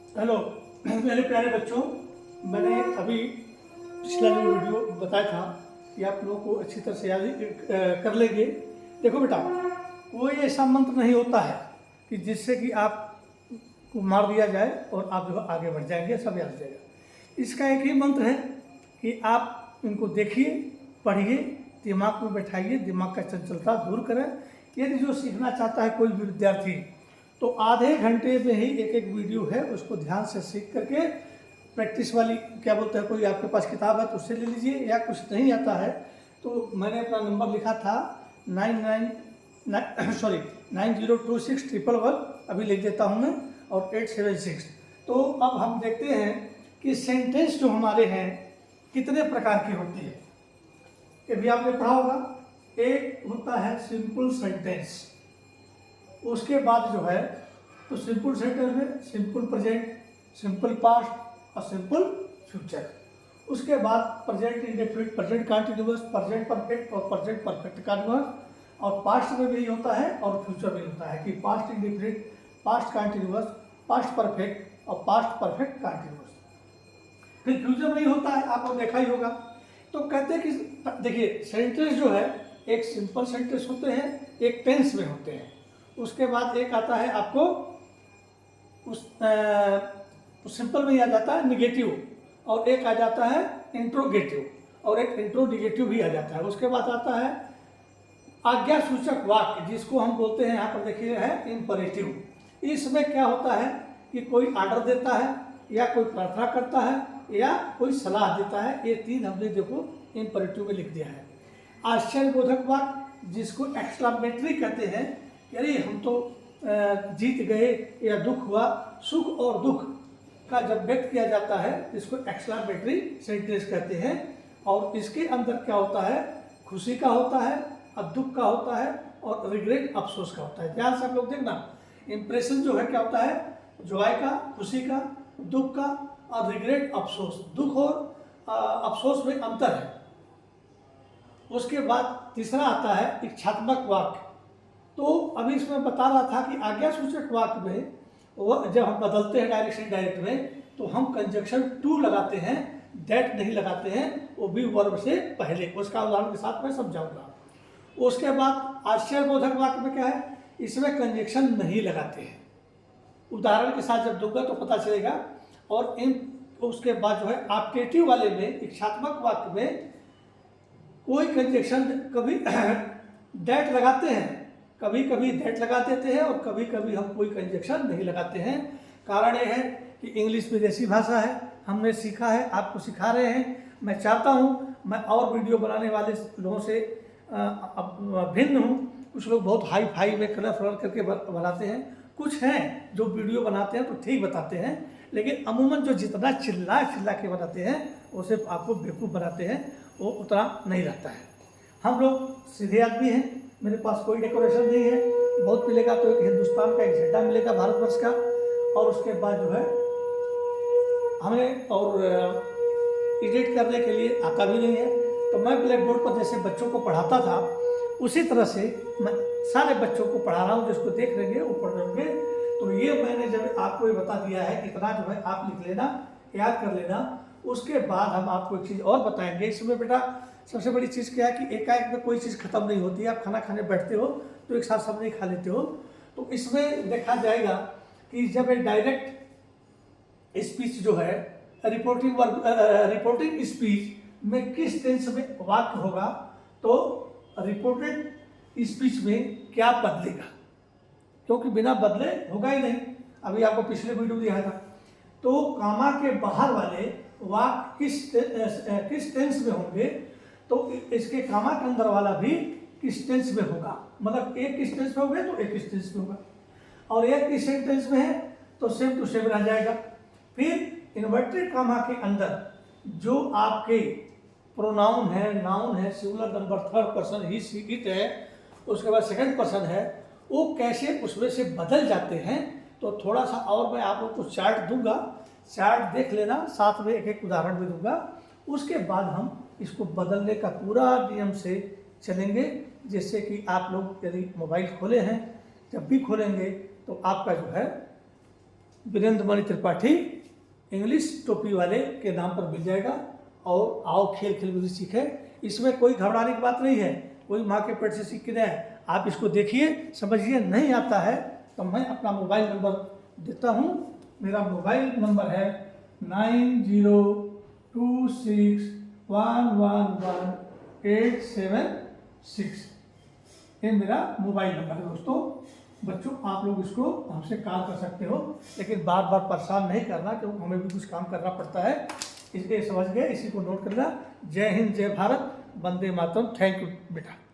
Hello मेरे प्यारे बच्चों, मैंने अभी पिछला जो वीडियो बताया था कि आप लोगों को अच्छी तरह से याद कर लेंगे। देखो बेटा, कोई ऐसा मंत्र नहीं होता है कि जिससे कि आप को मार दिया जाए और आप जो आगे बढ़ जाएंगे, सब याद हो जाएगा। इसका एक ही मंत्र है कि आप इनको देखिए, पढ़िए, दिमाग में बैठाइए, दिमाग का चंचलता दूर करें। यदि जो सीखना चाहता है कोई भी विद्यार्थी, तो आधे घंटे में ही एक एक वीडियो है, उसको ध्यान से सीख करके प्रैक्टिस वाली क्या बोलते हैं, कोई आपके पास किताब है तो उससे ले लीजिए, या कुछ नहीं आता है तो मैंने अपना नंबर लिखा था 902611, अभी लिख देता हूँ मैं, और 876। तो अब हम देखते हैं कि सेंटेंस जो हमारे हैं कितने प्रकार के होते हैं। ये भी आपने पढ़ा होगा। एक होता है सिंपल सेंटेंस, उसके बाद जो है तो सिंपल सेंटेंस में सिंपल प्रेजेंट, सिंपल पास्ट और सिंपल फ्यूचर। उसके बाद present indefinite, present continuous, present perfect और प्रेजेंट परफेक्ट कंटीन्यूअस। और पास्ट में भी होता है और फ्यूचर में होता है कि past indefinite, past continuous, past perfect और पास्ट परफेक्ट कंटीन्यूअस। फिर फ्यूचर में ही होता है, आपको देखा ही होगा। तो कहते हैं कि देखिए, सेंटेंस जो है एक सिंपल सेंटेंस होते हैं, एक टेंस में होते हैं। उसके बाद एक आता है आपको उस सिंपल में ही आ जाता है निगेटिव, और एक आ जाता है इंट्रोगेटिव, और एक इंट्रोडिगेटिव भी आ जाता है। उसके बाद आता है आज्ञा सूचक वाक्य, जिसको हम बोलते हैं, यहाँ पर देखिए है इम्परेटिव। इसमें क्या होता है कि कोई आर्डर देता है, या कोई प्रार्थना करता है, या कोई सलाह देता है। ये तीन हमने देखो इम्परेटिव में लिख दिया है। आश्चर्यबोधक वाक्य, जिसको एक्सक्लामेटरी कहते हैं, यानी हम तो जीत गए या दुख हुआ, सुख और दुख का जब व्यक्त किया जाता है इसको एक्सक्लामेटरी सेंटेंस कहते हैं। और इसके अंदर क्या होता है, खुशी का होता है और दुख का होता है, और रिग्रेट अफसोस का होता है। ध्यान से आप लोग देखना, इंप्रेशन जो है क्या होता है, जॉय का, खुशी का, दुख का, और रिग्रेट अफसोस, दुख और अफसोस में अंतर है। उसके बाद तीसरा आता है इच्छात्मक वाक्य। तो अभी इसमें बता रहा था कि आज्ञा सूचक वाक्य में वो जब हम बदलते हैं डायरेक्ट से इनडायरेक्ट में, तो हम कंजक्शन टू लगाते हैं, दैट नहीं लगाते हैं, वो भी वर्ब से पहले। उसका उदाहरण के साथ मैं समझाऊंगा। उसके बाद आश्चर्यबोधक वाक्य में क्या है, इसमें कंजक्शन नहीं लगाते हैं। उदाहरण के साथ जब दूंगा तो पता चलेगा। और इन उसके बाद जो है ऑप्टेटिव वाले में, इच्छात्मक वाक्य में कोई कंजक्शन कभी दैट लगाते हैं, कभी कभी दैट लगा देते हैं, और कभी कभी हम कोई कंजक्शन नहीं लगाते हैं। कारण ये है कि इंग्लिश विदेशी भाषा है, हमने सीखा है, आपको सिखा रहे हैं। मैं चाहता हूँ मैं और वीडियो बनाने वाले लोगों से भिन्न हूँ। कुछ लोग बहुत हाई फाई में कलर फलर करके बनाते हैं, कुछ हैं जो वीडियो बनाते हैं तो ठीक बताते हैं, लेकिन अमूमन जो जितना चिल्ला चिल्ला के बनाते हैं वो सिर्फ आपको बेवकूफ़ बनाते हैं, वो उतना नहीं रहता है। हम लोग सीधे आदमी हैं, मेरे पास कोई डेकोरेशन नहीं है। बहुत मिलेगा तो एक हिंदुस्तान का एक झंडा मिलेगा भारतवर्ष का, और उसके बाद जो है हमें और एडिट करने के लिए आता भी नहीं है। तो मैं ब्लैक बोर्ड पर जैसे बच्चों को पढ़ाता था, उसी तरह से मैं सारे बच्चों को पढ़ा रहा हूँ, जिसको देख लेंगे वो पढ़ लेंगे। तो ये मैंने जब आपको ये बता दिया है, इतना जो है आप लिख लेना, याद कर लेना। उसके बाद हम आपको एक चीज़ और बताएंगे। इसमें बेटा सबसे बड़ी चीज़ क्या है कि एकाएक में कोई चीज़ खत्म नहीं होती है। आप खाना खाने बैठते हो तो एक साथ सब नहीं खा लेते हो। तो इसमें देखा जाएगा कि जब एक डायरेक्ट स्पीच जो है, रिपोर्टिंग स्पीच में किस टेंस में वाक्य होगा, तो रिपोर्टेड स्पीच में क्या बदलेगा, क्योंकि बिना बदले होगा ही नहीं। अभी आपको पिछले वीडियो दिया था। तो कामा के बाहर वाले वाक्य किस टेंस में होंगे, तो इसके कामा के अंदर वाला भी किस टेंस में होगा। मतलब एक किस टेंस में होगा तो एक किस टेंस में होगा, और एक किस सेंटेंस में है तो सेम टू सेम रह जाएगा। फिर इन्वर्टेड कामा के अंदर जो आपके प्रोनाउन है, नाउन है, singular number third person he see it है, उसके बाद सेकंड पर्सन है, वो कैसे उसमें से बदल जाते हैं। तो थोड़ा सा और मैं आप लोग को चार्ट दूंगा, चार्ट देख लेना, साथ में एक एक उदाहरण भी दूंगा। उसके बाद हम इसको बदलने का पूरा नियम से चलेंगे, जिससे कि आप लोग यदि मोबाइल खोले हैं, जब भी खोलेंगे तो आपका जो है वीरेंद्र मणि त्रिपाठी इंग्लिश टोपी वाले के नाम पर मिल जाएगा। और आओ खेल खेल में सीखे, इसमें कोई घबराने की बात नहीं है, कोई माँ के पेट से सीख के नहीं। आप इसको देखिए, समझिए, नहीं आता है तो मैं अपना मोबाइल नंबर देता हूँ। मेरा मोबाइल नंबर है 9026111876। ये मेरा मोबाइल नंबर है दोस्तों। बच्चों, आप लोग इसको हमसे कॉल कर सकते हो, लेकिन बार बार परेशान नहीं करना, क्योंकि हमें भी कुछ काम करना पड़ता है। इसलिए समझ गए, इसी को नोट करना। जय हिंद, जय भारत, वंदे मातरम। थैंक यू बेटा।